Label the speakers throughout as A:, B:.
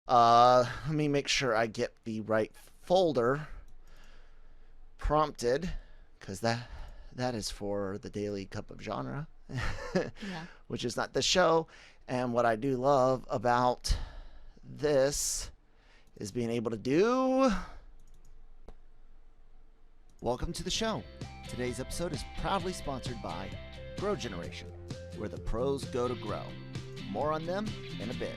A: Let me make sure I get the right folder prompted, because that is for the Daily Cup of Genre,
B: Yeah.
A: which is not the show. And what I do love about this is being able to do. Welcome to the show. Today's episode is proudly sponsored by Grow Generation, where the pros go to grow. More on them in a bit.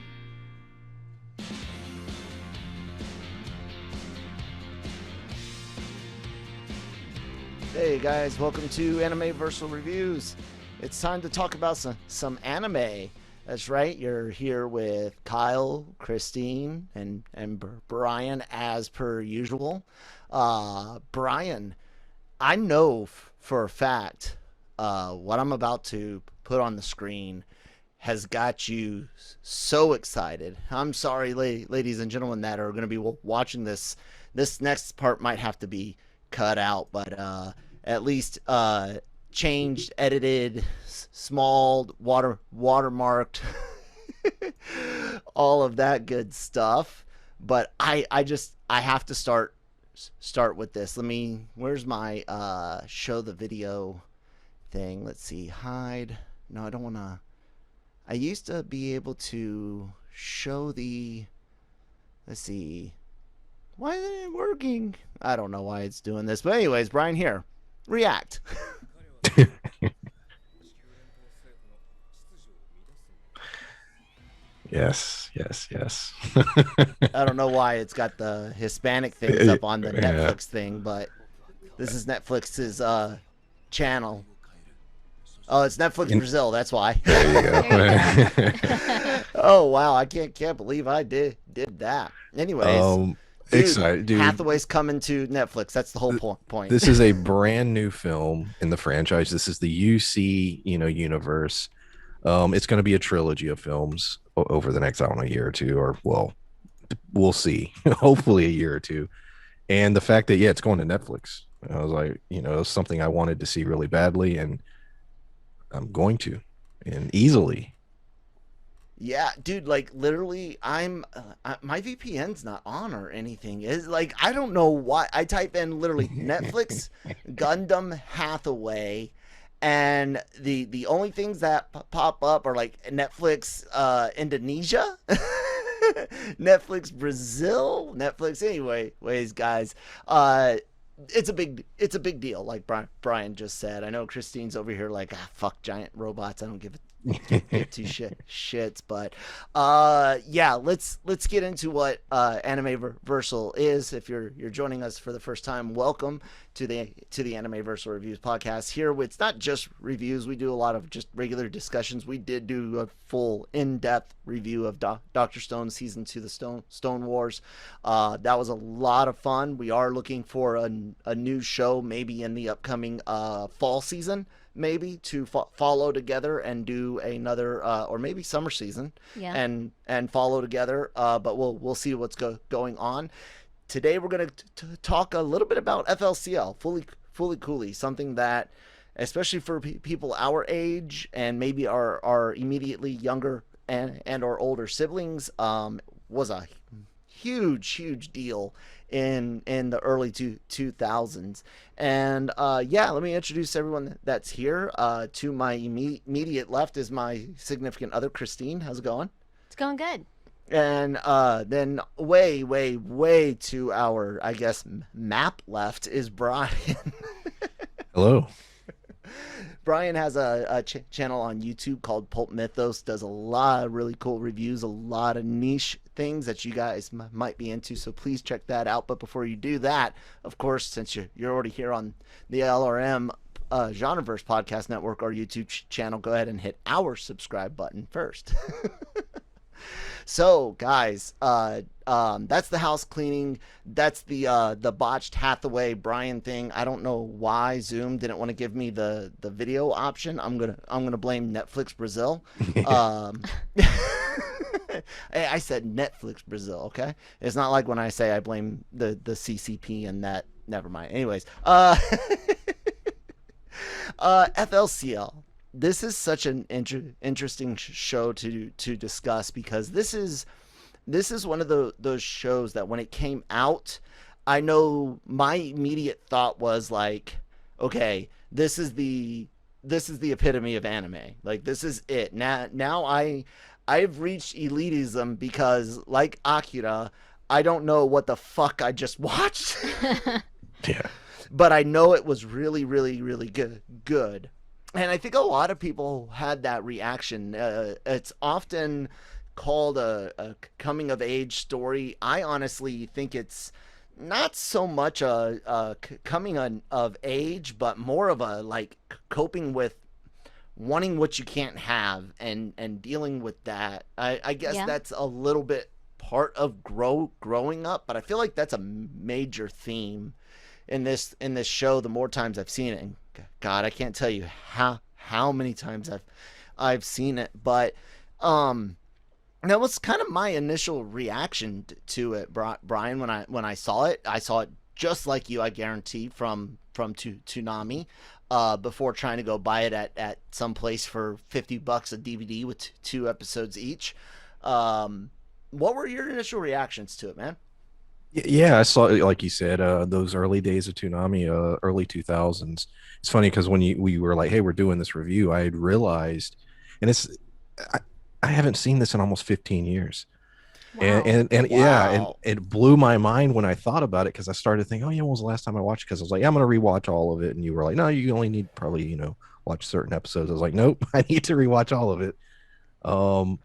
A: Hey guys, welcome to Anime-Versal Reviews. It's time to talk about some anime. That's right, you're here with Kyle, Christine, and Brian as per usual. Brian, I know for a fact what I'm about to put on the screen has got you so excited. I'm sorry, ladies and gentlemen, that are going to be watching this. This next part might have to be cut out, but at least changed, edited, small, watermarked, all of that good stuff. But I have to start with this. Where's my show the video thing? Let's see, hide. No, I don't want to. I used to be able to show the. Let's see. Why isn't it working? I don't know why it's doing this. But anyways, Brian, here. React.
C: Yes.
A: I don't know why it's got the Hispanic things up on the Netflix thing, but this is Netflix's channel. Oh, it's Netflix Brazil. That's why.
C: There you go.
A: Oh wow, I can't believe I did that. Anyways,
C: excited, dude.
A: Hathaway's coming to Netflix. That's the whole point.
C: This is a brand new film in the franchise. This is the UC, universe. It's going to be a trilogy of films over the next, I don't know, year or two, or well, we'll see. Hopefully a year or two. And the fact that it's going to Netflix, I was like, it's something I wanted to see really badly, and I'm going to, and easily.
A: Yeah, dude, like literally I'm my VPN's not on or anything. Is like I don't know why. I type in literally Netflix Gundam Hathaway, and the only things that pop up are like Netflix Indonesia, Netflix Brazil, Netflix anyways, guys. It's a big deal, like Brian just said. I know Christine's over here like, fuck giant robots. I don't give two shits, but yeah, let's get into what Anime-Versal is. If you're joining us for the first time, welcome to the Anime-Versal Reviews podcast. Here it's not just reviews, we do a lot of just regular discussions. We did do a full in-depth review of Dr. Stone season 2, the Stone Wars. That was a lot of fun. We are looking for a new show maybe in the upcoming fall season, maybe to follow together and do another or maybe summer season, and follow together, but we'll see what's going on. Today we're going to talk a little bit about FLCL, Fooly Cooly, something that especially for people our age and maybe our immediately younger and or older siblings, was a huge deal in the early 2000s. And let me introduce everyone that's here. To my immediate left is my significant other, Christine. How's it going?
B: It's going good.
A: And then way to our, I guess, map left is Brian.
C: Hello.
A: Brian has a channel on YouTube called PulpMythos. Does a lot of really cool reviews, a lot of niche things that you guys might be into. So please check that out. But before you do that, of course, since you're already here on the LRM Genreverse Podcast Network, our YouTube channel, go ahead and hit our subscribe button first. So, guys, that's the house cleaning. That's the botched Hathaway Brian thing. I don't know why Zoom didn't want to give me the video option. I'm gonna blame Netflix Brazil. I said Netflix Brazil. Okay, it's not like when I say I blame the CCP and that. Never mind. Anyways, FLCL. This is such an interesting show to discuss because this is this is one of those shows that when it came out, I know my immediate thought was like, okay, this is the epitome of anime. Like this is it. Now I've reached elitism because like Akira, I don't know what the fuck I just watched.
C: Yeah.
A: But I know it was really, really, really good. And I think a lot of people had that reaction. It's often called a coming of age story. I honestly think it's not so much a coming of age, but more of a like coping with wanting what you can't have and dealing with that. I guess
B: Yeah.
A: that's a little bit part of growing up, but I feel like that's a major theme in this show the more times I've seen it. And God, I can't tell you how many times I've seen it, but that was kind of my initial reaction to it, Brian. When I saw it, I saw it just like you, I guarantee, from Toonami, before trying to go buy it at some place for $50 a DVD with two episodes each. What were your initial reactions to it, man?
C: Yeah, I saw it, like you said, those early days of Toonami, early 2000s. It's funny because when we were like, hey, we're doing this review, I had realized, and I, I haven't seen this in almost 15 years.
B: Wow.
C: And yeah, and
A: Wow.
C: it blew my mind when I thought about it because I started thinking, oh yeah, when was the last time I watched it? Because I was like, yeah, I'm gonna rewatch all of it, and you were like, no, you only need probably watch certain episodes. I was like, nope, I need to rewatch all of it. Um,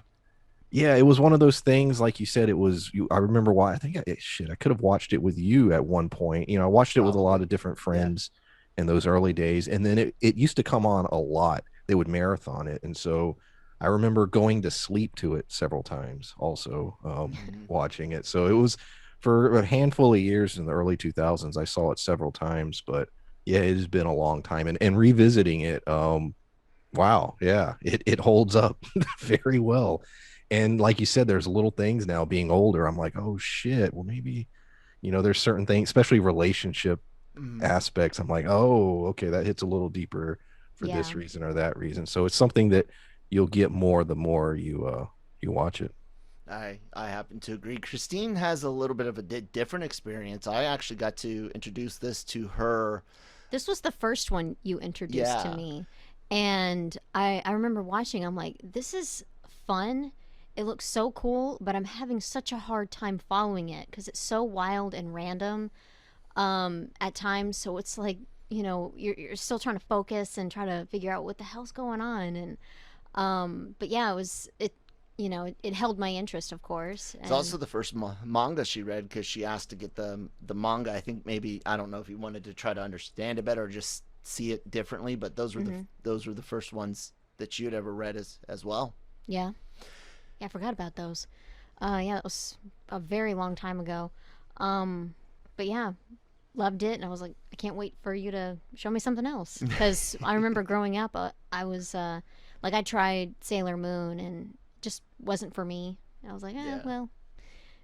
C: yeah, it was one of those things, like you said, it was you. I remember why I think I could have watched it with you at one point. I watched it with a lot
A: Probably.
C: of different
A: Yeah.
C: friends in those early days, and then it used to come on a lot. They would marathon it, and so I remember going to sleep to it several times, also
A: Mhm.
C: watching it. So it was for a handful of years in the early 2000s. I saw it several times, but yeah, it has been a long time, and revisiting it, wow, yeah, it holds up very well. And like you said, there's little things now being older. I'm like, oh shit, well maybe, there's certain things, especially relationship
A: Mhm.
C: aspects. I'm like, oh, okay, that hits a little deeper for
B: Yeah.
C: this reason or that reason. So it's something that you'll get more the more you watch it.
A: I happen to agree. Christine has a little bit of a different experience. I actually got to introduce this to her.
B: This was the first one you introduced to
A: Yeah.
B: me. And I remember watching, I'm like, this is fun. It looks so cool, but I'm having such a hard time following it because it's so wild and random at times. So it's like, you're still trying to focus and try to figure out what the hell's going on. And but yeah, it held my interest, of course.
A: It's also
B: And
A: the first manga she read because she asked to get the manga. I think maybe I don't know if you wanted to try to understand it better or just see it differently, but
B: mhm,
A: those were the first ones that you'd ever read as well.
B: yeah. Yeah, I forgot about those. Yeah, that was a very long time ago. Um, but yeah, loved it, and I was like, I can't wait for you to show me something else. Because I remember growing up, I was like, I tried Sailor Moon, and just wasn't for me. And I was like,
A: Yeah.
B: well.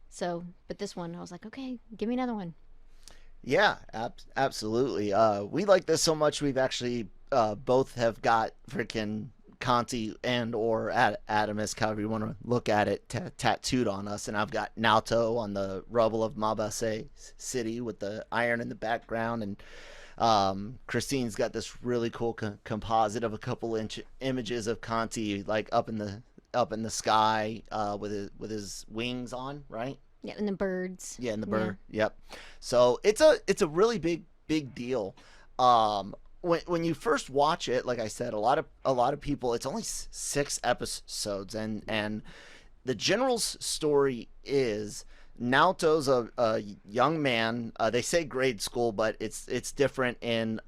B: So, but this one, I was like, okay, give me another one.
A: Yeah, absolutely. We like this so much we've actually both have got freaking Conti and or Adamus, however you want to look at it, tattooed on us, and I've got Naoto on the rubble of Mabase City with the iron in the background, and Christine's got this really cool composite of a couple inch images of Conti like up in the sky with his wings on, right?
B: Yeah, and the birds.
A: Yeah, and the
B: Yeah.
A: bird. Yep. So it's a really big deal. When you first watch it, like I said, a lot of people. It's only 6 episodes, and the general story is Naoto's a young man. They say grade school, but it's different in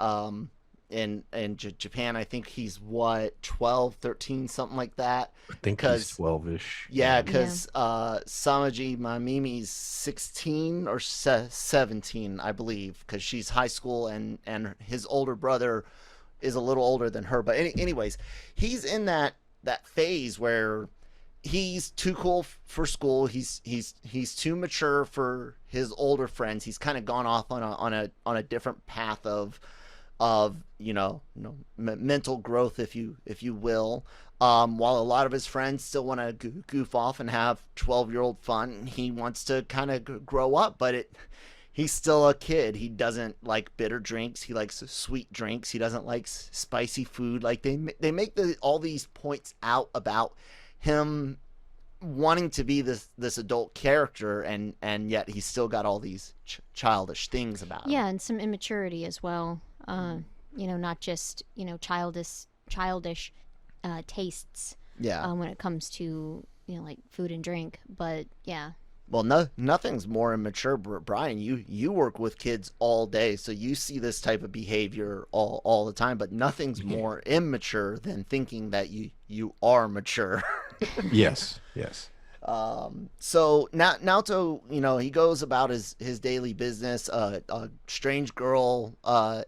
A: Japan. I think he's what 12, 13, something like that.
C: I think he's
A: Because
C: 12ish.
A: yeah,
B: Yeah.
A: because Samaji Mamimi's 16 or 17, I believe, because she's high school and his older brother is a little older than her. But anyways, he's in that phase where he's too cool for school. He's too mature for his older friends. He's kind of gone off on a different path of mental growth, if you will. While a lot of his friends still want to goof off and have 12-year-old fun, he wants to kind of grow up, but he's still a kid. He doesn't like bitter drinks. He likes sweet drinks. He doesn't like spicy food. Like they make all these points out about him wanting to be this adult character, and yet he's still got all these childish things about him.
B: Yeah, and some immaturity as well. Not just childish tastes.
A: Yeah.
B: When it comes to like food and drink, but yeah.
A: Well, nothing's more immature, Brian. You work with kids all day, so you see this type of behavior all the time. But nothing's more immature than thinking that you are mature.
C: Yes.
A: So Naoto, he goes about his daily business. A strange girl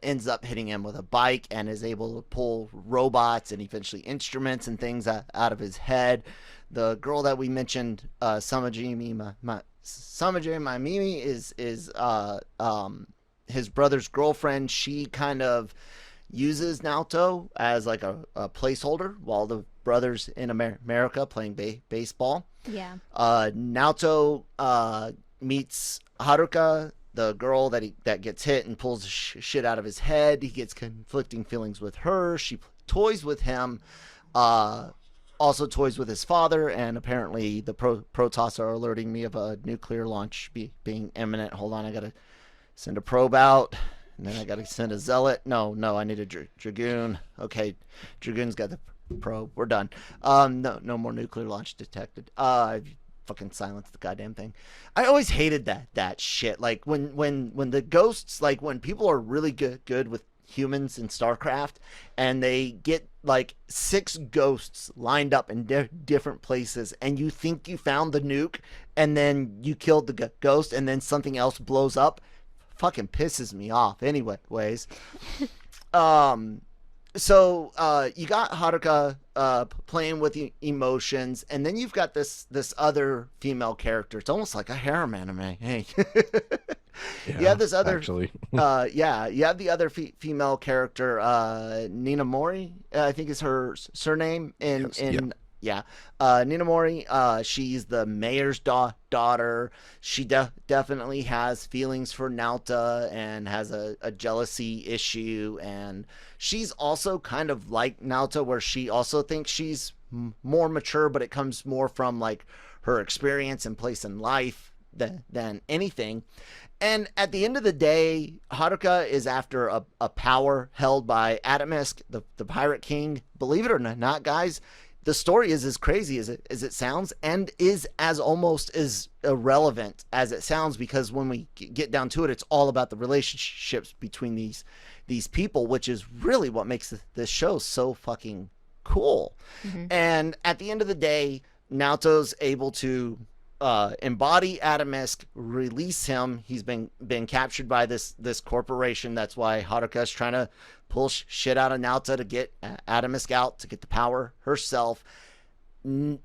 A: ends up hitting him with a bike and is able to pull robots and eventually instruments and things out of his head. The girl that we mentioned, Samajimi Mamimi, is his brother's girlfriend. She kind of uses Naoto as like a placeholder while the brother's in America playing baseball.
B: Yeah.
A: Naoto meets Haruka, the girl that gets hit and pulls shit out of his head. He gets conflicting feelings with her. She toys with him. Also toys with his father, and apparently the Protoss are alerting me of a nuclear launch being imminent. Hold on, I gotta send a probe out, and then I gotta send a zealot. No, I need a Dragoon. Okay, Dragoon's got the probe. We're done. No more nuclear launch detected. Fucking silence the goddamn thing. I always hated that shit. Like when the ghosts, like when people are really good with humans in StarCraft, and they get like 6 ghosts lined up in different places, and you think you found the nuke, and then you killed the ghost, and then something else blows up. Fucking pisses me off. Anyways, so you got Haruka playing with emotions, and then you've got this other female character. It's almost like a harem anime. Hey.
C: Yeah,
A: you have this other
C: actually.
A: you have the other female character, Nina Mori, I think is her surname Nina Mori. She's the mayor's daughter. She definitely has feelings for Naota and has a jealousy issue, and she's also kind of like Naota, where she also thinks she's more mature, but it comes more from like her experience and place in life than anything. And at the end of the day, Haruka is after a power held by Adamisk, the Pirate King. Believe it or not, guys, the story is as crazy as it sounds, and is as almost as irrelevant as it sounds, because when we get down to it, it's all about the relationships between these people, which is really what makes this show so fucking cool. Mm-hmm. And at the end of the day, Naoto's able to embody Adamisk, release him. He's been captured by this corporation. That's why Haruka's trying to pull shit out of Naota to get Adamisk out, to get the power herself.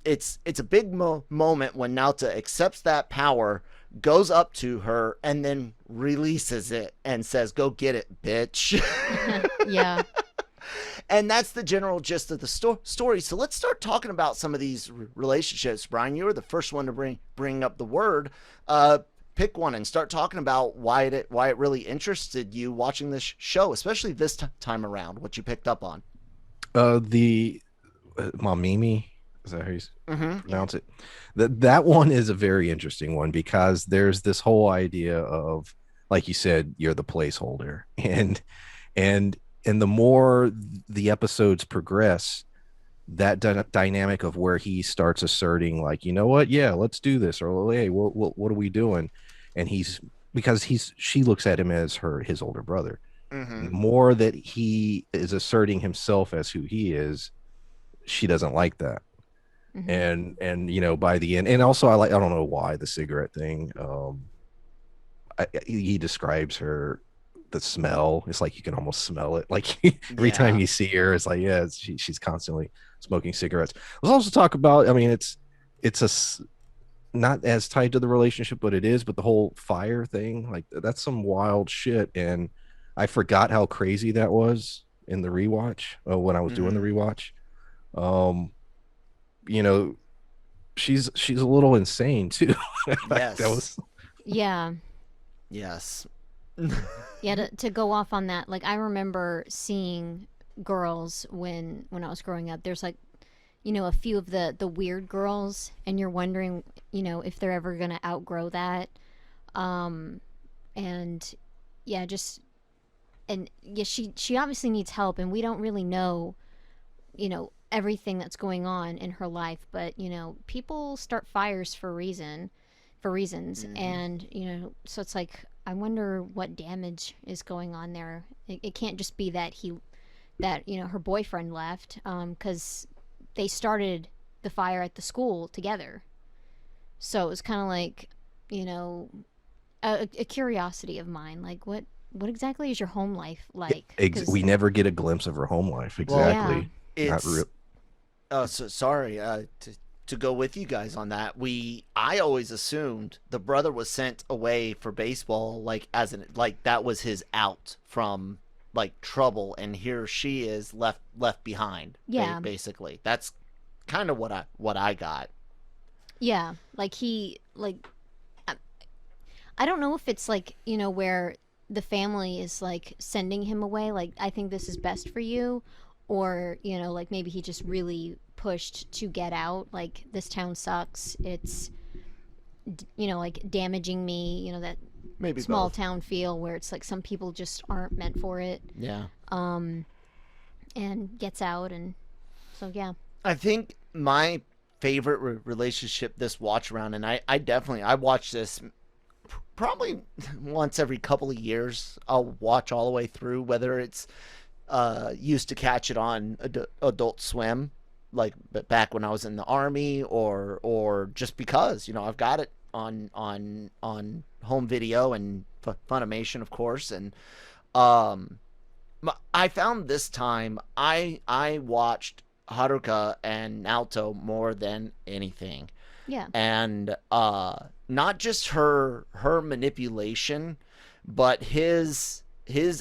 A: It's a big moment when Naota accepts that power, goes up to her, and then releases it and says, "Go get it, bitch."
B: Yeah.
A: And that's the general gist of the story. So let's start talking about some of these relationships. Brian, you were the first one to bring up the word. Pick one and start talking about why it really interested you watching this show, especially this time around. What you picked up on?
C: The Mamimi, is that how you pronounce it? That one is a very interesting one, because there's this whole idea of, like you said, you're the placeholder, and the more the episodes progress, that dynamic of where he starts asserting, like, you know what, yeah, let's do this, or hey, what are we doing? And she looks at him as his older brother. Mm-hmm. The more that he is asserting himself as who he is, she doesn't like that. Mm-hmm. And by the end, and also I don't know why the cigarette thing. He describes her. The smell, it's like you can almost smell it, like every time you see her, it's like, yeah, she's constantly smoking cigarettes. Let's also talk about, I mean, it's not as tied to the relationship, but the whole fire thing, like that's some wild shit, and I forgot how crazy that was in the rewatch when I was doing the rewatch. you know, she's a little insane too. Like, that
A: Yes.
C: was
B: Yeah.
A: Yes.
B: Yeah, to go off on that, like I remember seeing girls when I was growing up. There's like, a few of the weird girls, and you're wondering, if they're ever going to outgrow that. Um and yeah, just and yeah, she obviously needs help, and we don't really know, everything that's going on in her life, but people start fires for reasons,
A: Hmm.
B: and so it's like I wonder what damage is going on there. It can't just be that her boyfriend left, because they started the fire at the school together. So it was kind of like, you know a curiosity of mine, like what exactly is your home life like?
C: we
B: Because
C: never get a glimpse of her home life.
A: Well,
B: yeah.
C: Exactly. Not real.
A: it's so sorry to go with you guys on that. I always assumed the brother was sent away for baseball, like that was his out from like trouble, and here she is left behind.
B: Yeah.
A: Basically, that's kind of what I got.
B: Yeah, like I I don't know if it's like, where the family is like sending him away, like I think this is best for you, or, like maybe he just really pushed to get out, like this town sucks. It's like damaging me, that
A: Maybe
B: small
A: both.
B: town feel where it's like some people just aren't meant for it.
A: Yeah.
B: Um and gets out, and so yeah.
A: I think my favorite relationship this watch around, and I definitely I watch this probably once every couple of years. I'll watch all the way through, whether it's used to catch it on Adult Swim, like back when I was in the army, or just because I've got it on home video and Funimation, of course, and um, I found this time I watched Haruka and Naoto more than anything,
B: Yeah.
A: and not just her manipulation, but his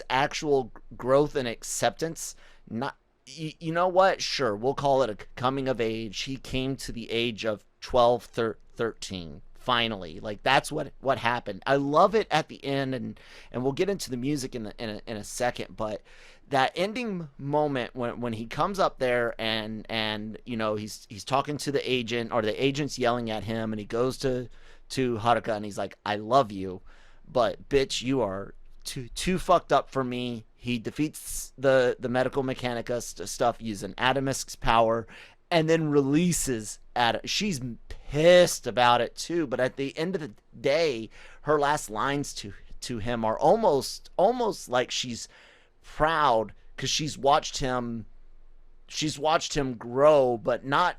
A: actual growth and acceptance. Not you know what, sure, we'll call it a coming of age. He came to the age of 12, 13 finally. Like that's what happened. I love it at the end, and we'll get into the music in a second, but that ending moment when he comes up there, and he's talking to the agent, or the agent's yelling at him, and he goes to Haruka, and he's like, I love you, but bitch, you are too fucked up for me. He defeats the medical mechanica stuff using Atomisk's power, and then releases She's pissed about it too, but at the end of the day, her last lines to him are almost like she's proud, because she's watched him grow, but not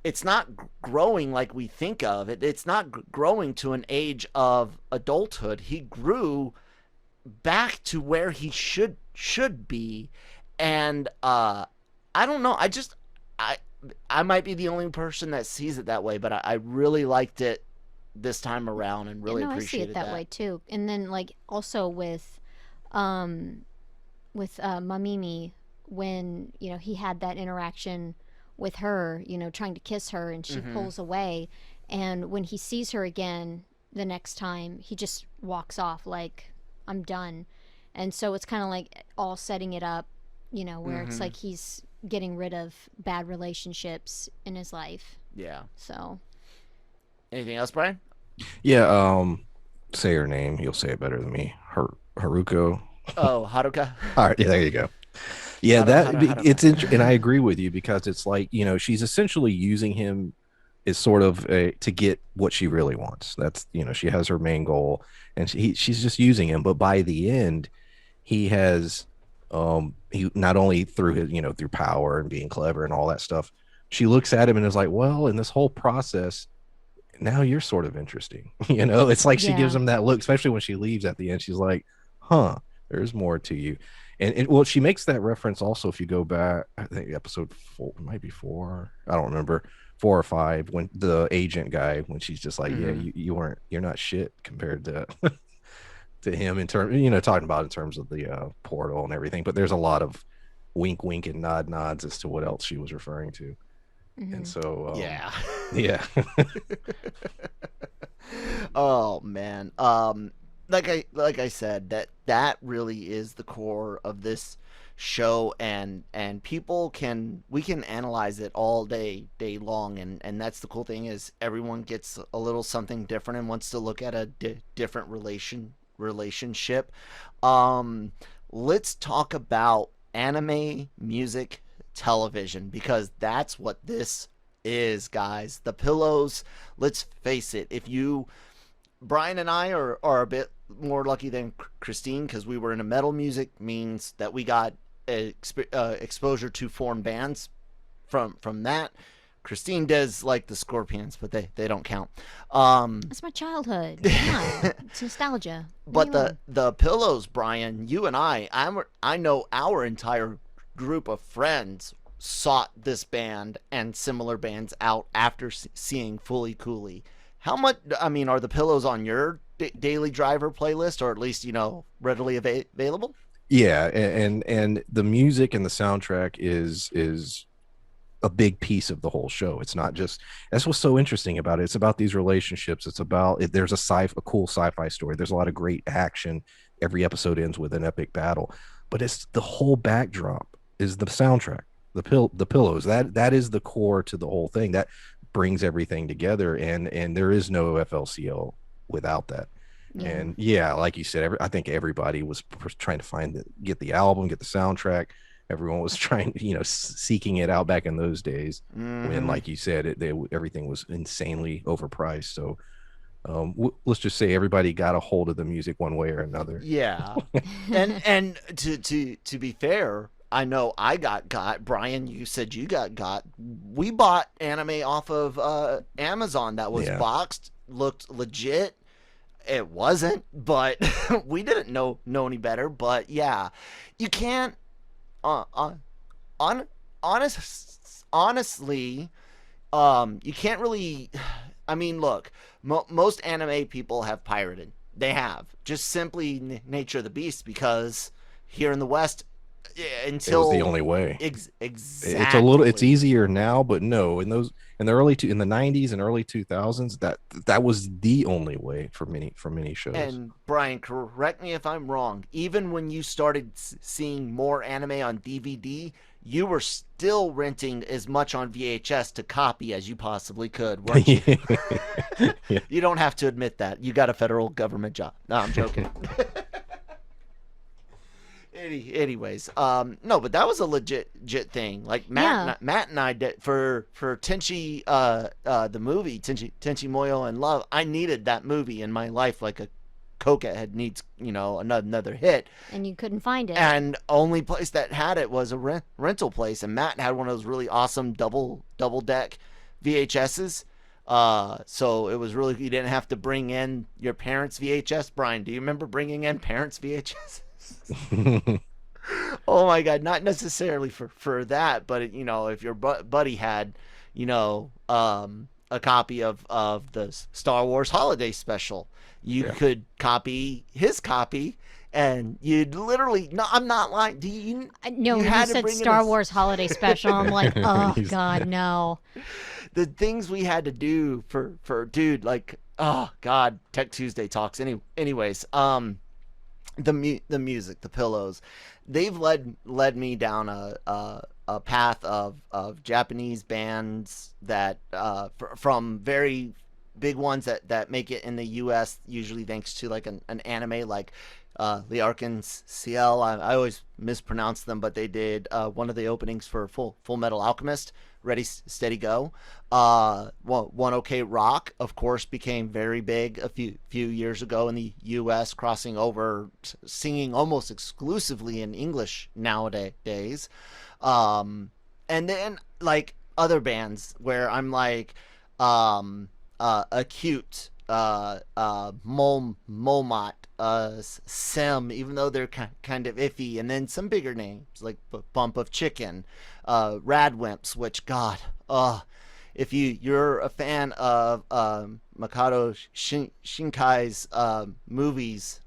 A: it's not growing like we think of it. It's not growing to an age of adulthood. He grew back to where he should be, and I don't know. I I might be the only person that sees it that way, but I really liked it this time around and
B: Yeah,
A: really
B: no, I see it
A: appreciated
B: that
A: that.
B: way too. And then like also um with Mamimi, when he had that interaction with her, trying to kiss her, and she
A: Mm-hmm.
B: pulls away, and when he sees her again the next time, he just walks off like, I'm done. And so it's kind of like all setting it up, where it's
A: Mm-hmm.
B: like he's getting rid of bad relationships in his life.
A: Yeah.
B: So
A: Anything else, Brian?
C: Yeah. Say her name. You'll say it better than me. Haruko.
A: Oh, Haruka.
C: All right. Yeah, there you go. Yeah,
A: Haruka.
C: it's and I agree with you, because it's like, she's essentially using him as sort of to get what she really wants. That's, she has her main goal, and she's just using him. But by the end, he not only through his, through power and being clever and all that stuff, she looks at him and is like, well, in this whole process, now you're sort of interesting. It's like she gives
B: yeah.
C: him that look, especially when she leaves at the end. She's like, huh, there's more to you. And well, she makes that reference also, if you go back, I think episode 4, it might be 4, I don't remember, 4 or 5, when the agent guy, when she's just like, yeah,
A: Mm-hmm.
C: you're not shit compared to to him, in terms, talking about in terms of the portal and everything. But there's a lot of wink wink and nod nods as to what else she was referring to. And
B: Mhm.
C: so
A: Yeah.
C: yeah.
A: Oh man. Like I said, that really is the core of this show, and we can analyze it all day long, and that's the cool thing is everyone gets a little something different and wants to look at a different relationship. Um let's talk about anime music television, because that's what this is, guys. The pillows, let's face it, if you Brian and I are a bit more lucky than Christine, because we were in a metal music, means that we got exposure to foreign bands from that. Christine does like the Scorpions, but they don't count. Um,
B: It's my childhood. Come on, it's nostalgia. Leave me
A: but
B: alone.
A: the pillows, Brian, you and I know our entire group of friends sought this band and similar bands out after seeing Fooly Cooly. How much? I mean, are the pillows on your daily driver playlist, or at least readily available?
C: Yeah, and the music and the soundtrack is a big piece of the whole show. It's not just that's what's so interesting about it. It's about these relationships. It's about there's a cool sci-fi story. There's a lot of great action. Every episode ends with an epic battle, but it's the whole backdrop is the soundtrack, the pillows. That is the core to the whole thing. That brings everything together, and there is no FLCL without that.
B: Yeah.
C: And yeah, like you said, I think everybody was trying to get the album, get the soundtrack. Everyone was trying, seeking it out back in those days when,
A: Mm-hmm.
C: like you said, everything was insanely overpriced. So let's just say everybody got a hold of the music one way or another.
A: Yeah, and to be fair, I know I got Brian. You said you got. We bought anime off of Amazon that was
C: Yeah.
A: boxed, looked legit. It wasn't, but we didn't know any better. But yeah, you can't. On honestly, you can't really. I mean, look, most anime people have pirated. They have just simply nature of the beast, because here in the West,
C: It was the
A: until
C: only way. It's
A: exactly.
C: easier now, but no, in the 90s and early 2000s, that was the only way for many shows.
A: And Brian, correct me if I'm wrong. Even when you started seeing more anime on DVD, you were still renting as much on VHS to copy as you possibly could, weren't you?
C: Yeah.
A: You don't have to admit that. You got a federal government job. No, I'm joking. Anyways, no, but that was a legit thing. Like
B: Yeah.
A: Matt and I did for Tenchi, the movie Tenchi Moyo and Love. I needed that movie in my life, like a coca head needs, another hit.
B: And you couldn't find it.
A: And only place that had it was a rental place, and Matt had one of those really awesome double deck VHSs. So it was really, you didn't have to bring in your parents' VHS. Brian, do you remember bringing in parents' VHS? Oh my god, not necessarily for that, but if your buddy had, a copy of the Star Wars Holiday Special, you
C: Yeah.
A: could copy his copy, and you'd literally, no, I'm not lying. Do you?
B: No,
A: you
B: when
A: had
B: you
A: to
B: said
A: bring in
B: Star Wars Holiday Special, I'm like, oh
C: He's-
B: God, no.
A: the things we had to do for dude, like, oh god, Tech Tuesday talks. Anyways, the music, the pillows, they've led me down a path of Japanese bands that from very big ones that make it in the U.S. usually thanks to like an anime like the Arkans CL. I always mispronounce them, but they did one of the openings for Full Metal Alchemist. Ready, Steady, Go. One OK Rock, of course, became very big a few years ago in the U.S., crossing over, singing almost exclusively in English nowadays. And then like other bands where I'm like, Acute, Molmot, Sim, even though they're kind of iffy, and then some bigger names like Bump of Chicken, Radwimps, which God, if you're a fan of Makoto Shinkai's movies,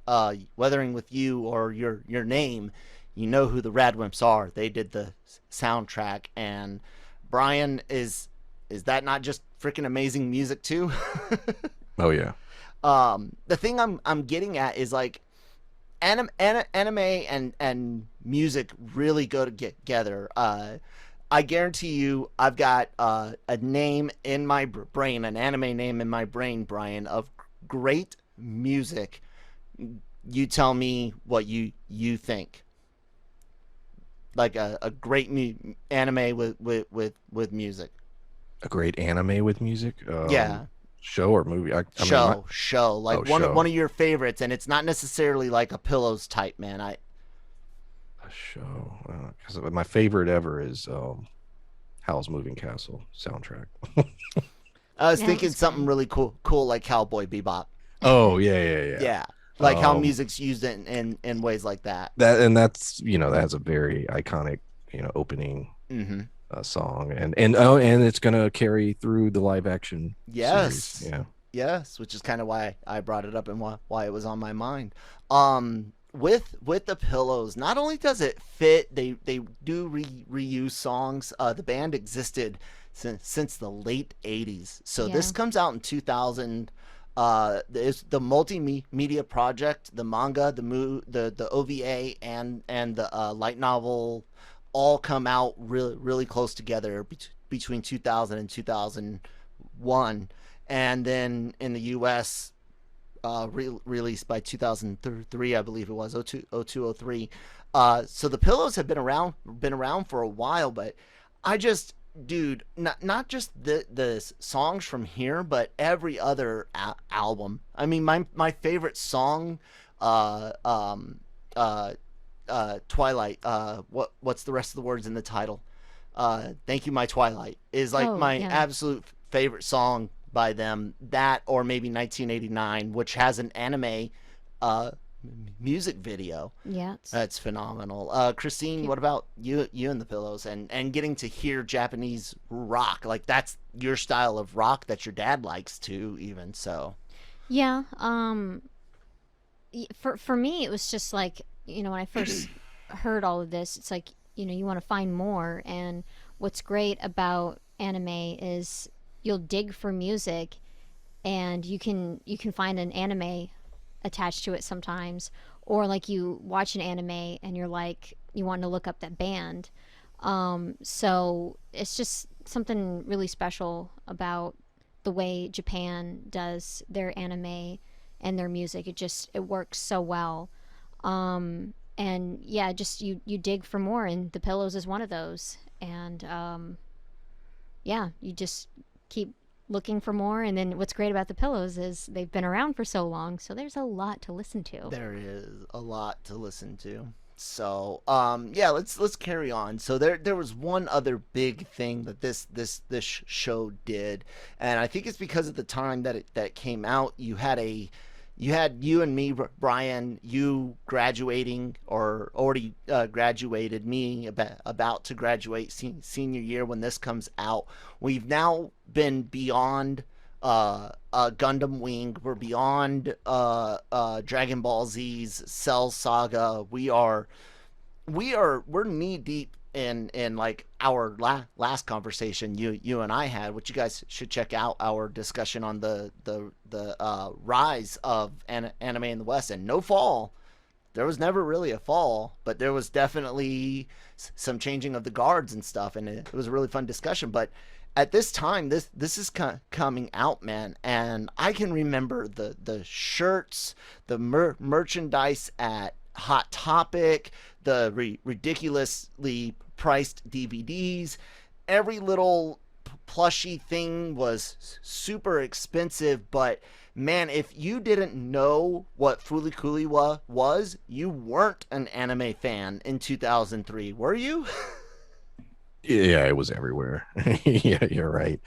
A: Weathering with You or Your Name, you know who the Radwimps are. They did the soundtrack, and Brian is is that not just freaking amazing music too?
C: Oh yeah.
A: The thing I'm getting at is like anime and music really go together. I guarantee you, I've got a name in my brain, an anime name in my brain, Brian, of great music. You tell me what you think. Like a great anime with music.
C: A great anime with music.
A: Yeah,
C: Show or movie. I mean,
A: show like
C: show.
A: one of your favorites, and it's not necessarily like a Pillows type, man.
C: A show. Because my favorite ever is Howl's Moving Castle soundtrack.
A: I was
B: Yeah, it
A: thinking
B: was
A: something
B: fun.
A: really cool like Cowboy Bebop.
C: Oh yeah.
A: Yeah, like how
C: Um,
A: music's used in ways like that.
C: that's that's a very iconic opening
A: Mm-hmm.
C: song, and it's gonna carry through the live action series.
A: Yes.
C: Yeah.
A: Yes, which is kind of why I brought it up and why it was on my mind. With the Pillows, not only does it fit, they do reuse songs. The band existed since the late '80s, so
B: Yeah.
A: this comes out in 2000. It's the multimedia project, the manga, the OVA, and the light novel, all come out really close together between 2000 and 2001, and then in the U.S. Released by 2003, I believe it was 0203. So the Pillows have been around for a while, but I just, dude, not just the songs from here, but every other album. I mean, my favorite song, uh, um, uh, Twilight. What's the rest of the words in the title? Thank You, My Twilight is like
B: Oh,
A: my
B: yeah.
A: absolute favorite song by them. That or maybe 1989, which has an anime uh, music video.
B: Yeah.
A: That's phenomenal. Christine, what about you and the Pillows and getting to hear Japanese rock? Like that's your style of rock that your dad likes too, even so.
B: Yeah. For me, it was just like, when I first heard all of this, it's like, you want to find more. And what's great about anime is you'll dig for music, and you can find an anime attached to it sometimes, or like you watch an anime and you're like you want to look up that band. So it's just something really special about the way Japan does their anime and their music. It works so well. And yeah, just you dig for more, and the Pillows is one of those. And yeah, you just keep looking for more. And then what's great about the Pillows is they've been around for so long, so there's a lot to listen to.
A: There is a lot to listen to. So, yeah, let's carry on. So there was one other big thing that this show did, and I think it's because of the time that it came out. You and me, Brian, you graduating or already graduated, me about to graduate senior year when this comes out. We've now been beyond Gundam Wing. We're beyond Dragon Ball Z's Cell Saga. We're knee deep in like our last conversation you and I had, which you guys should check out, our discussion on the rise of anime in the West. And no fall, there was never really a fall, but there was definitely some changing of the guards and stuff, and it was a really fun discussion. But at this time, this is coming out, man, and I can remember the shirts, the merchandise at Hot Topic, the ridiculously priced DVDs. Every little plushy thing was super expensive, but man, if you didn't know what Fooly Cooly was, you weren't an anime fan in 2003, were you?
C: Yeah, it was everywhere. Yeah, you're right.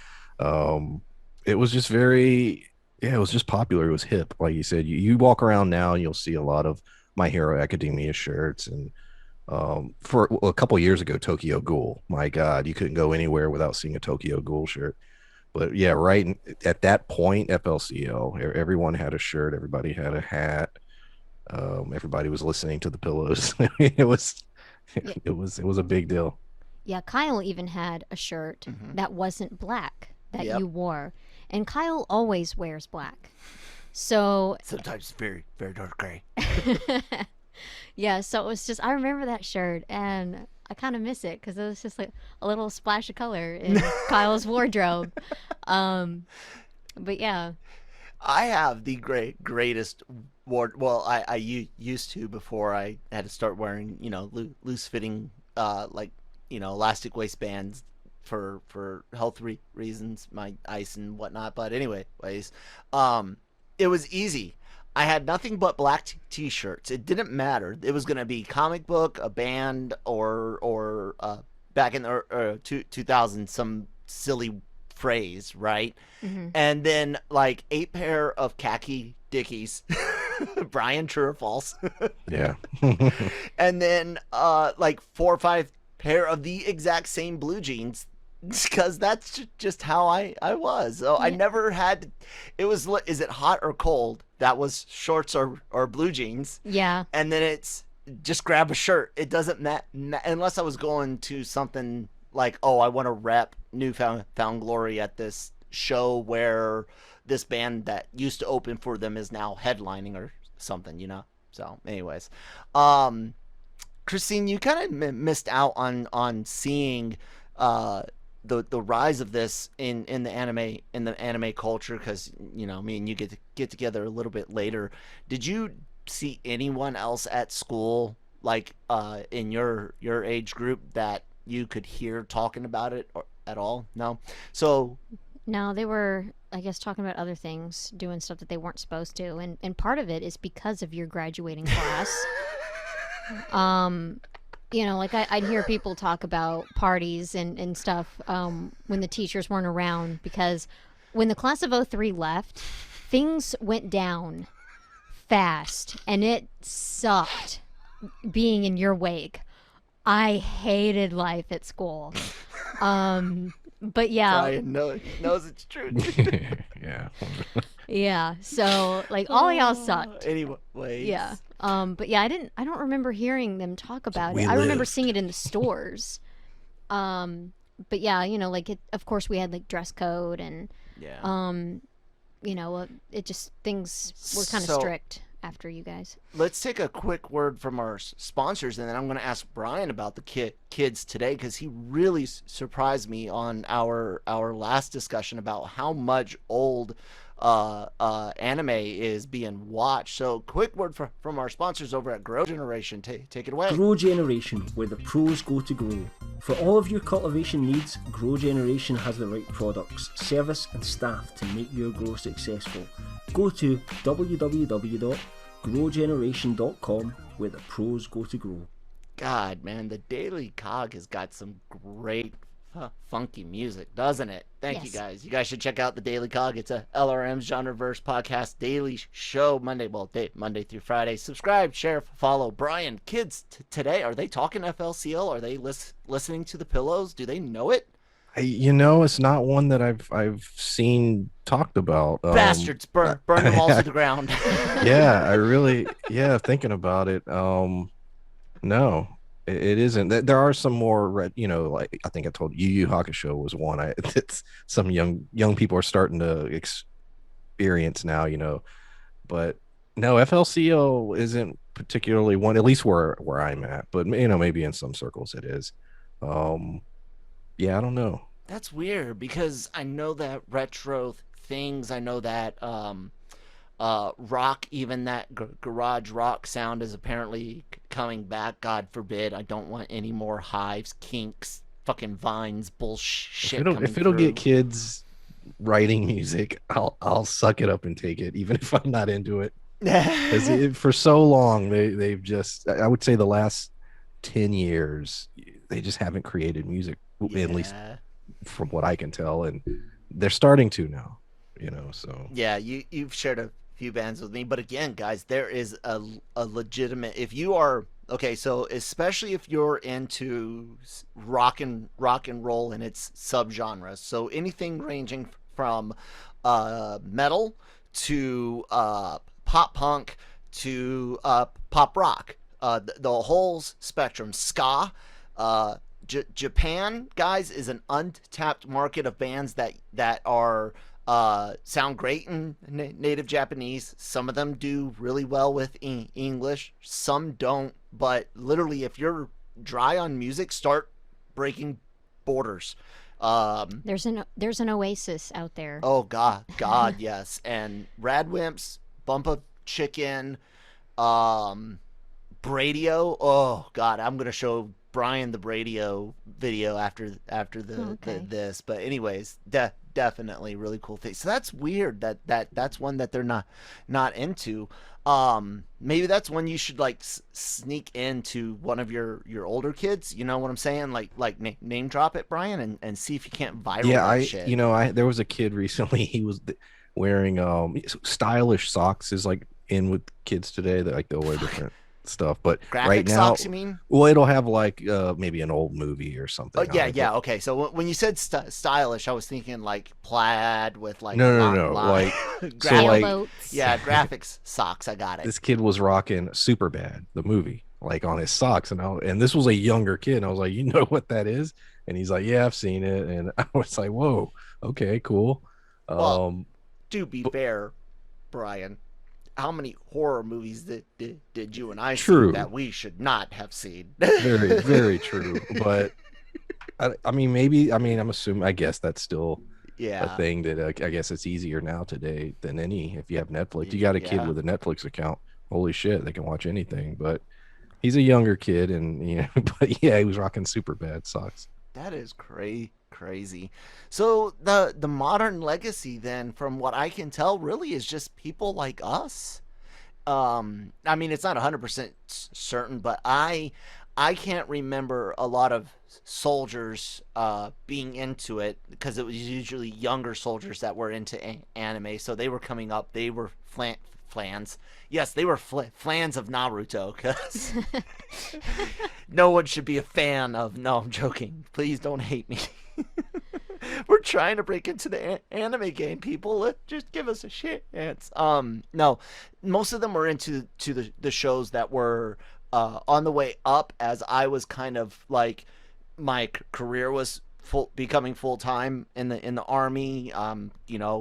C: It was just very, yeah, it was just popular. It was hip. Like you said, you walk around now and you'll see a lot of My Hero Academia shirts. And for a couple years ago, Tokyo Ghoul. My God, you couldn't go anywhere without seeing a Tokyo Ghoul shirt. But yeah, right at that point, FLCL, everyone had a shirt, everybody had a hat, everybody was listening to the Pillows. It was,
B: Yeah,
C: it was a big deal.
B: yeah. Kyle even had a shirt
A: Mhm.
B: that wasn't black. that
A: Yep.
B: you wore. And Kyle always wears black. So
A: Sometimes very, very dark gray.
B: yeah, so it was just, I remember that shirt and I kind of miss it because it was just like a little splash of color in Kyle's wardrobe. Um, but yeah,
A: I have the greatest ward. Well, used to before I had to start wearing, loose fitting, like, elastic waistbands for health reasons, my ice and whatnot. But anyways, it was easy. I had nothing but black t-shirts. It didn't matter. It was gonna be comic book, a band, or back in the 2000, some silly phrase, right?
B: hmm
A: And then like 8 pair of khaki Dickies, Brian, true or false?
C: Yeah.
A: And then like 4 or 5 pair of the exact same blue jeans, because that's just how I was. So I
B: yeah,
A: never had. It was, is it hot or cold? That was shorts or blue jeans,
B: yeah,
A: and then it's just grab a shirt. It doesn't unless I was going to something like, oh, I want to rep Newfound Found Glory at this show where this band that used to open for them is now headlining or something. So, anyways, um, Christine, you kind of missed out on seeing uh the rise of this in the anime culture, because me and you get together a little bit later. Did you see anyone else at school, like in your age group, that you could hear talking about it at all? No. So
B: no, they were, I guess, talking about other things, doing stuff that they weren't supposed to, and part of it is because of your graduating class. Um, like I'd hear people talk about parties and stuff when the teachers weren't around, because when the class of '03 left, things went down fast and it sucked being in your wake. I hated life at school. But yeah,
A: Brian knows it's true.
C: Yeah.
B: yeah. So like all y'all sucked.
A: Anyways.
B: Yeah. But yeah, I don't remember hearing them talk about
C: We
B: it. I remember
C: lived.
B: seeing it in the stores. But yeah, like of course we had like dress code and
A: Yeah.
B: um, it just, things were kind of
A: So
B: strict after you guys.
A: let's take a quick word from our sponsors, and then I'm going to ask Brian about the kids today, because he really surprised me on our last discussion about how much old anime is being watched. So, quick word from our sponsors over at Grow Generation. Take it away.
D: Grow Generation, where the pros go to grow. For all of your cultivation needs, Grow Generation has the right products, service and staff to make your grow successful. Go to www.growgeneration.com, where the pros go to grow.
A: God, man, the Daily Cog has got some great funky music, doesn't it? Thank you
B: Yes.
A: guys. You guys should check out the Daily Cog. It's a LRM Genreverse podcast daily show, Monday through Friday. Subscribe, share, follow. Brian, kids today, are they talking FLCL? Are they listening to the Pillows? Do they know it?
C: It's not one that I've seen talked about.
A: Bastards, burn them all to the ground.
C: Yeah, thinking about it. No, it isn't. There are some more like I think I told you, Yu Yu Hakusho was one. It's some young people are starting to experience now, but no, FLCL isn't particularly one, at least where I'm at, but maybe in some circles it is. Yeah, I don't know.
A: That's weird, because I know that retro things, I know that rock, even that garage rock sound is apparently coming back. God forbid. I don't want any more hives, kinks, fucking vines, bullshit coming
C: If it'll
A: through.
C: get kids writing music, I'll suck it up and take it, even if I'm not into it. Because for so long they've just, I would say the last 10 years they just haven't created music, at least
A: Yeah.
C: from what I can tell, and they're starting to now, so
A: Yeah, you've shared a few bands with me, but again, guys, there is a legitimate, if you are okay, so especially if you're into rock and roll and its subgenres, so anything ranging from metal to pop punk to pop rock, the whole spectrum, ska, Japan, guys, is an untapped market of bands that are sound great in native Japanese. Some of them do really well with English. Some don't. But literally, if you're dry on music, start breaking borders.
B: There's an oasis out there.
A: Oh God, yes. And Radwimps, Bump of Chicken, Bradio. Oh God, I'm gonna show Brian the Bradio video after this. But anyways, definitely really cool thing. So that's weird that's one that they're not into. Maybe that's one you should like sneak into one of your older kids. You know what I'm saying? Like name drop it, Brian, and see if you can't viral that shit.
C: There was a kid recently. He was wearing stylish socks is like in with kids today. That like they'll wear different stuff, but
A: graphic
C: right now,
A: socks, you mean?
C: Well, it'll have like maybe an old movie or something.
A: Oh yeah. Okay, so when you said stylish, I was thinking like plaid with like
C: no, like so like
A: yeah, graphics socks. I got it.
C: This kid was rocking Superbad, the movie, like on his socks, and this was a younger kid. And I was like, you know what that is? And he's like, yeah, I've seen it. And I was like, whoa, okay, cool.
A: Well, to be fair, Brian, how many horror movies did you and I see that we should not have seen?
C: Very, very true. But I mean, I'm assuming, I guess that's still a thing that I guess it's easier now today than any. If you have Netflix, you got a kid with a Netflix account. Holy shit, they can watch anything. But he's a younger kid, and but yeah, he was rocking Superbad socks.
A: That is crazy. So the modern legacy then, from what I can tell, really is just people like us. I mean, it's not 100% certain, but I can't remember a lot of soldiers being into it, because it was usually younger soldiers that were into anime. So they were coming up. They were flans. Yes, they were flans of Naruto, because no one should be a fan of. No, I'm joking. Please don't hate me. We're trying to break into the anime game, people. Just give us a chance. No, most of them were into the shows that were on the way up, as I was kind of like, my career was becoming full time in the army.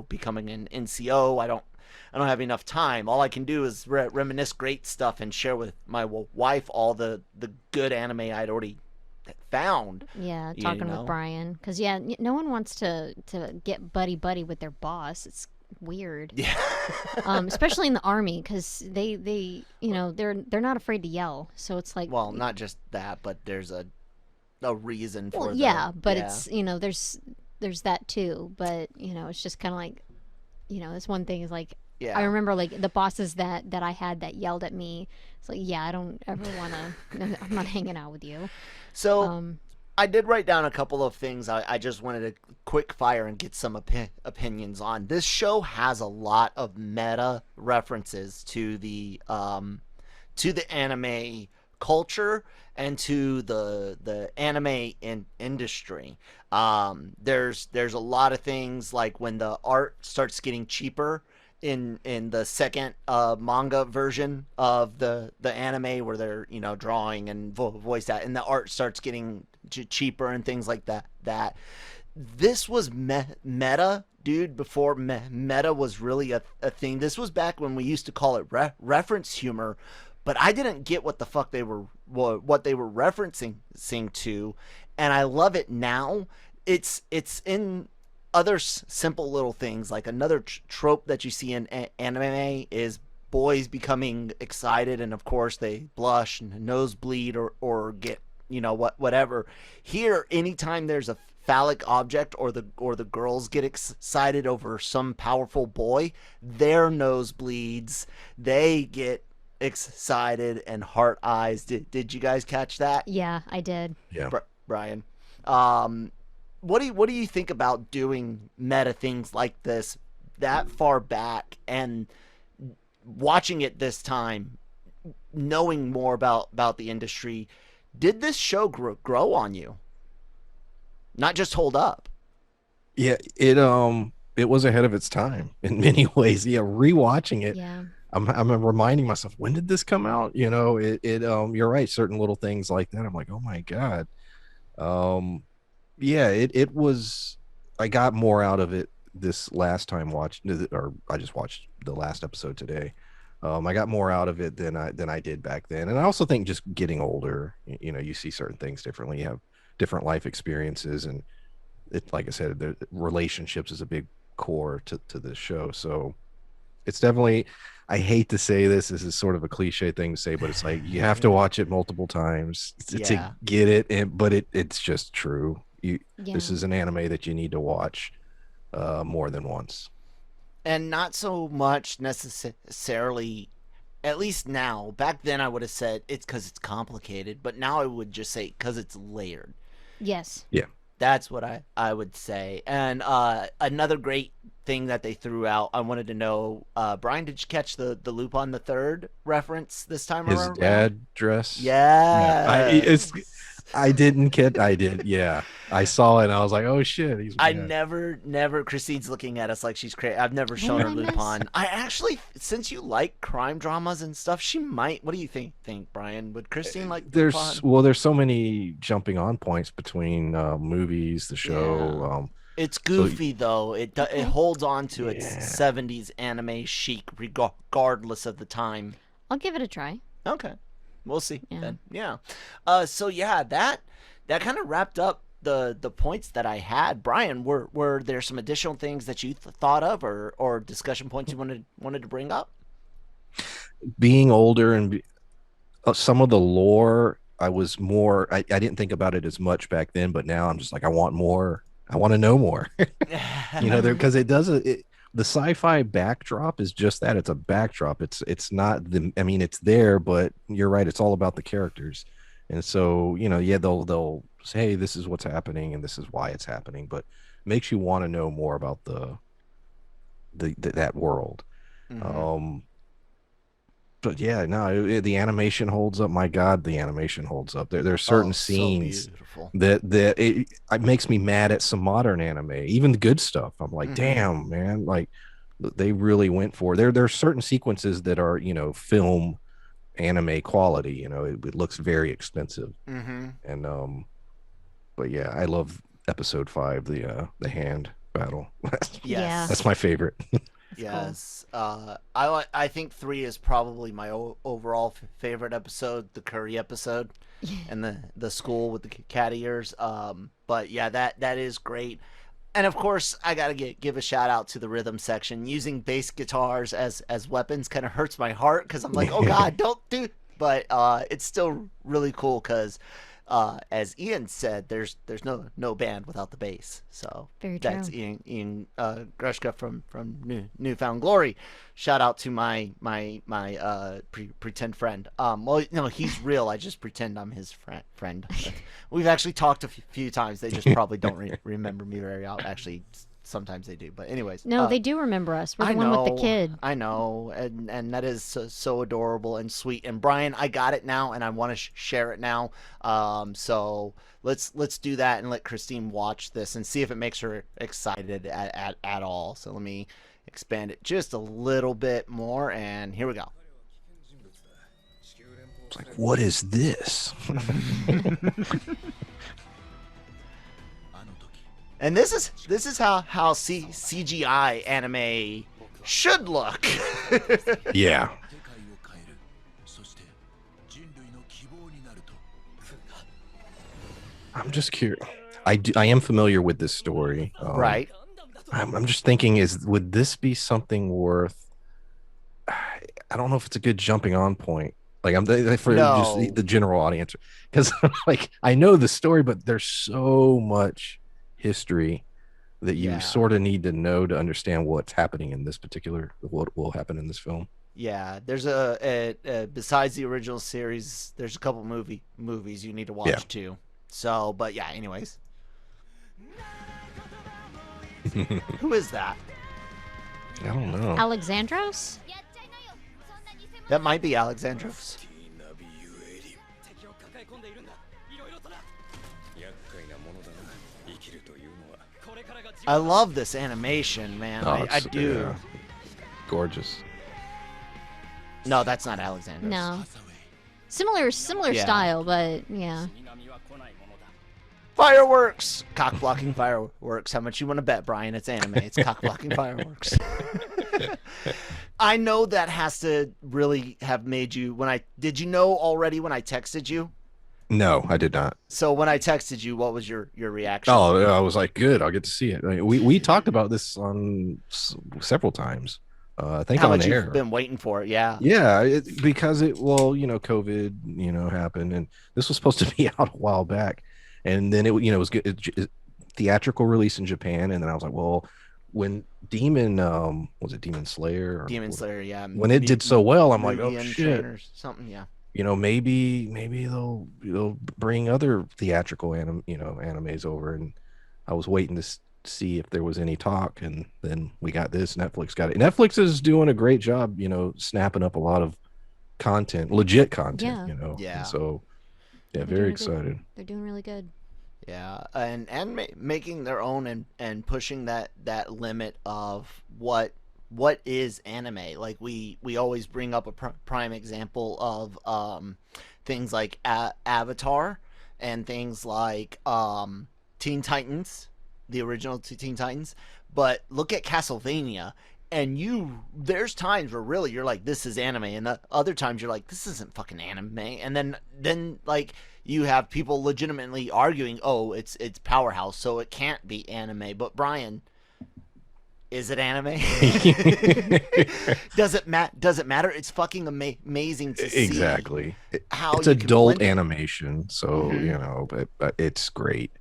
A: Becoming an NCO. I don't have enough time. All I can do is reminisce great stuff and share with my wife all the good anime I'd already found.
B: Yeah, talking with Brian, because no one wants to get buddy with their boss. It's weird.
A: Yeah.
B: Especially in the army, because they're not afraid to yell. So it's like,
A: well, not just that, but there's a reason for
B: it's there's that too. But it's just kind of like, this one thing is like, I remember like the bosses that I had that yelled at me. It's like, I don't ever want to. I'm not hanging out with you.
A: So I did write down a couple of things I just wanted to quick fire and get some opinions on. This show has a lot of meta references to the anime culture and to the anime industry. There's a lot of things, like when the art starts getting cheaper in the second manga version of the anime, where they're drawing and voice that, and the art starts getting cheaper and things like that. This was meta, dude, before meta was really a thing. This was back when we used to call it reference humor, but I didn't get what the fuck they were referencing to, and I love it now. It's in other simple little things, like another trope that you see in anime is boys becoming excited, and of course they blush and nosebleed or get whatever. Here, anytime there's a phallic object or the girls get excited over some powerful boy, their nose bleeds, they get excited and heart eyes. Did you guys catch that?
B: Yeah, I did.
C: Yeah.
A: Brian, what do you think about doing meta things like this that far back, and watching it this time, knowing more about the industry? Did this show grow on you? Not just hold up.
C: Yeah, it was ahead of its time in many ways. Yeah, rewatching it.
B: Yeah.
C: I'm reminding myself, when did this come out? You're right. Certain little things like that, I'm like, oh my God, Yeah, it was. I got more out of it this last time watching, or I just watched the last episode today. I got more out of it than I did back then, and I also think just getting older, you know, you see certain things differently. You have different life experiences, and like I said, relationships is a big core to this show. So it's definitely. I hate to say this. This is sort of a cliche thing to say, but it's like you have to watch it multiple times to
A: Yeah.
C: get it. But it's just true. This
B: Yeah.
C: is an anime that you need to watch more than once.
A: And not so much necessarily, at least now. Back then, I would have said it's because it's complicated, but now I would just say because it's layered.
B: Yes.
C: Yeah.
A: That's what I would say. And another great thing that they threw out, I wanted to know, Brian, did you catch the Lupin the Third reference this time
C: His
A: around?
C: dad dress.
A: Yeah.
C: I didn't kid. I did. Yeah. I saw it and I was like, oh shit.
A: I never. Christine's looking at us like she's crazy. I've never shown her
B: did I miss?
A: Lupin. I actually, since you like crime dramas and stuff, she might. What do you think, Brian? Would Christine like Lupin?
C: There's so many jumping on points between movies, the show.
A: It's goofy though. It holds on to its
C: Yeah.
A: 70s anime chic, regardless of the time.
B: I'll give it a try.
A: Okay, we'll see
B: Yeah.
A: then. Yeah. So yeah, that kind of wrapped up the points that I had. Brian, were there some additional things that you thought of, or discussion points you wanted to bring up?
C: Being older and some of the lore, I was more. I didn't think about it as much back then, but now I'm just like, I want more. I want to know more. You know, because it does it. The sci-fi backdrop is just that. It's a backdrop. It's not the. I mean, it's there, but you're right. It's all about the characters, and so you know, yeah, they'll say, hey, this is what's happening, and this is why it's happening, but makes you want to know more about that world.
A: Mhm.
C: But yeah, no, the animation holds up. My God, the animation holds up. There's certain
A: Oh, so
C: scenes
A: beautiful.
C: that it makes me mad at some modern anime, even the good stuff. I'm like,
A: Mhm.
C: damn, man, like they really went for there. There are certain sequences that are, you know, film anime quality. You know, it looks very expensive,
A: Mm-hmm.
C: and but yeah, I love episode 5, the hand battle.
A: Yes.
C: That's my favorite.
A: Yes. I think 3 is probably my overall favorite episode, the curry episode, and the school with the cat ears. But yeah, that is great. And of course, I gotta give a shout out to the rhythm section. Using bass guitars as weapons kind of hurts my heart because I'm like, oh god, don't do. But it's still really cool because, as Ian said, there's no band without the bass. So
B: Very
A: that's
B: true.
A: Ian Grushka from Newfound Glory. Shout out to my pretend friend. Well, no, he's real. I just pretend I'm his friend. We've actually talked a few times. They just probably don't remember me very well. Actually, sometimes they do. But anyways,
B: No, they do remember us. We're the
A: I
B: one
A: know,
B: with the kid.
A: I know, and that is so adorable and sweet. And Brian, I got it now, and I want to share it now. So let's do that and let Christine watch this and see if it makes her excited at all. So let me expand it just a little bit more, and here we go.
C: It's like, what is this?
A: And this is how CGI anime should look.
C: Yeah. I'm just curious. I am familiar with this story.
A: Right.
C: I'm just thinking, would this be something worth? I don't know if it's a good jumping on point. Like for
A: No.
C: just the general audience, because like I know the story, but there's so much history that you
A: Yeah.
C: sort of need to know to understand what's happening in this particular, what will happen in this film.
A: Yeah, there's a besides the original series, there's a couple movies you need to watch
C: Yeah.
A: too. So, but yeah, anyways. Who is that?
C: I don't know.
B: Alexandros?
A: That might be Alexandros. I love this animation, man.
C: Oh,
A: I do.
C: yeah. Gorgeous.
A: No, that's not Alexandros.
B: No. Similar
A: Yeah.
B: style, but yeah.
A: Fireworks! Cock blocking fireworks. How much you want to bet, Brian? It's anime. It's cock blocking fireworks. I know that has to really have made you. Did you know already when I texted you?
C: No, I did not.
A: So when I texted you, what was your reaction?
C: Oh, I was like, good. I'll get to see it. I mean, we talked about this on several times. I think
A: how
C: on
A: much
C: air.
A: You've been waiting for it, yeah.
C: Yeah, because COVID, happened, and this was supposed to be out a while back, and then it was good. Theatrical release in Japan, and then I was like, well, when was it Demon Slayer?
A: Demon Slayer, yeah.
C: When it did so well, I'm like, oh shit,
A: or something, yeah.
C: Maybe they'll bring other theatrical animes over, and I was waiting to see if there was any talk, and then we got this. Netflix got it. Netflix is doing a great job, snapping up a lot of content, legit content.
A: Yeah.
C: And so
B: They're
C: very excited.
B: They're doing really good.
A: Yeah, and making their own and pushing that limit of what is anime. Like we always bring up a prime example of things like Avatar and things like Teen Titans, the original Teen Titans. But look at Castlevania, and there's times where really you're like, this is anime, and the other times you're like, this isn't fucking anime. And then like you have people legitimately arguing, oh, it's Powerhouse, so it can't be anime. But Brian, is it anime? Does it matter? It's fucking amazing to see.
C: Exactly.
A: How
C: it's adult animation, so but it's great,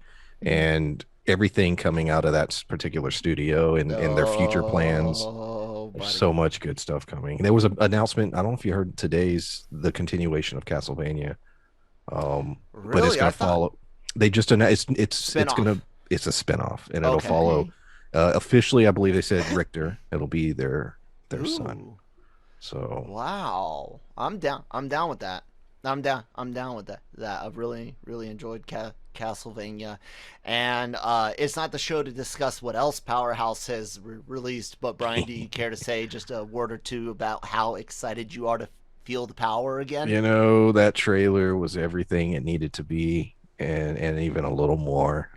C: and everything coming out of that particular studio and their future plans. There's so much good stuff coming. There was an announcement. I don't know if you heard the continuation of Castlevania.
A: Really?
C: But it's gonna follow. They just announced it's a spinoff, and it'll follow. Officially, I believe they said Richter. It'll be their son. So
A: wow, I'm down with that. I'm down with that. I've really enjoyed Castlevania, and it's not the show to discuss what else Powerhouse has released. But Brian, do you care to say just a word or two about how excited you are to feel the power again?
C: That trailer was everything it needed to be, and even a little more.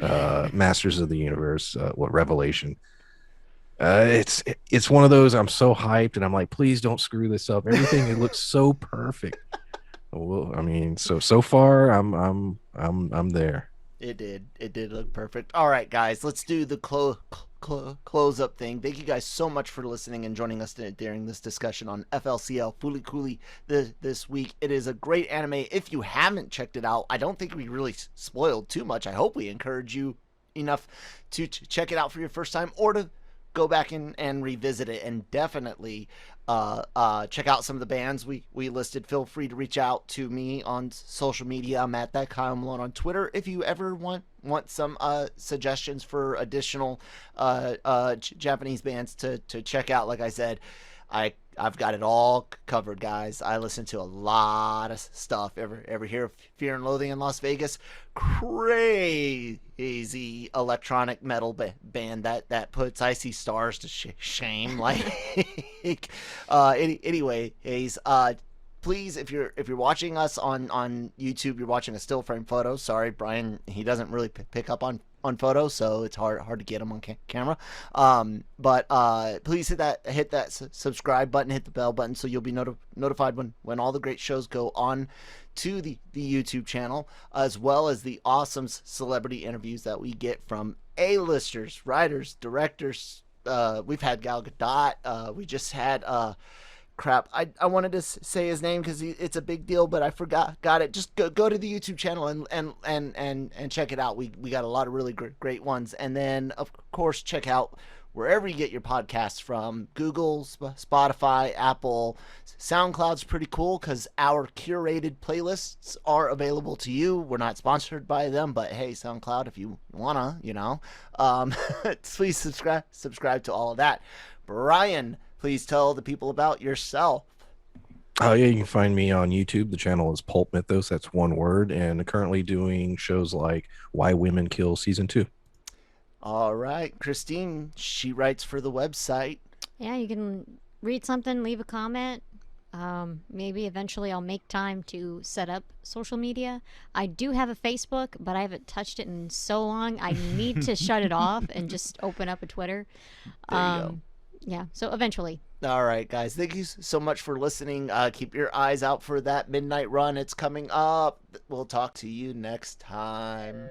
C: Masters of the Universe, Revelation. It's one of those. I'm so hyped, and I'm like, please don't screw this up. Everything it looks so perfect. Well, I mean, so far I'm there.
A: It did look perfect. All right, guys, let's do the close up thing. Thank you guys so much for listening and joining us during this discussion on FLCL Fooly Cooly this week. It is a great anime. If you haven't checked it out, I don't think we really spoiled too much. I hope we encourage you enough to check it out for your first time, or to go back and revisit it, and definitely check out some of the bands we listed. Feel free to reach out to me on social media. I'm at that Kyle Malone on Twitter. If you ever want some suggestions for additional Japanese bands to check out, like I said, I've got it all covered, guys. I listen to a lot of stuff. Ever hear of Fear and Loathing in Las Vegas? Crazy electronic metal band that puts Icy Stars to shame. Like, anyways, please, if you're watching us on YouTube, you're watching a still frame photo. Sorry, Brian, he doesn't really pick up on photos, so it's hard to get him on camera. But please hit that subscribe button, hit the bell button, so you'll be notified when all the great shows go on to the YouTube channel, as well as the awesome celebrity interviews that we get from A-listers, writers, directors. We've had Gal Gadot. We just had crap, I wanted to say his name because it's a big deal, but I forgot. Got it. Just go to the YouTube channel and check it out. We got a lot of really great ones. And then of course check out wherever you get your podcasts from. Google, Spotify, Apple, SoundCloud's pretty cool because our curated playlists are available to you. We're not sponsored by them, but hey, SoundCloud, if you wanna, please subscribe to all of that. Brian, please tell the people about yourself.
C: Oh yeah, you can find me on YouTube. The channel is PulpMythos. That's one word, and currently doing shows like Why Women Kill Season 2.
A: All right, Christine, she writes for the website.
B: Yeah, you can read something, leave a comment, Maybe eventually I'll make time to set up social media. I do have a Facebook, but I haven't touched it in so long. I need to shut it off and just open up a Twitter.
A: There you go.
B: Yeah, so eventually.
A: All right, guys. Thank you so much for listening. Keep your eyes out for that midnight run. It's coming up. We'll talk to you next time.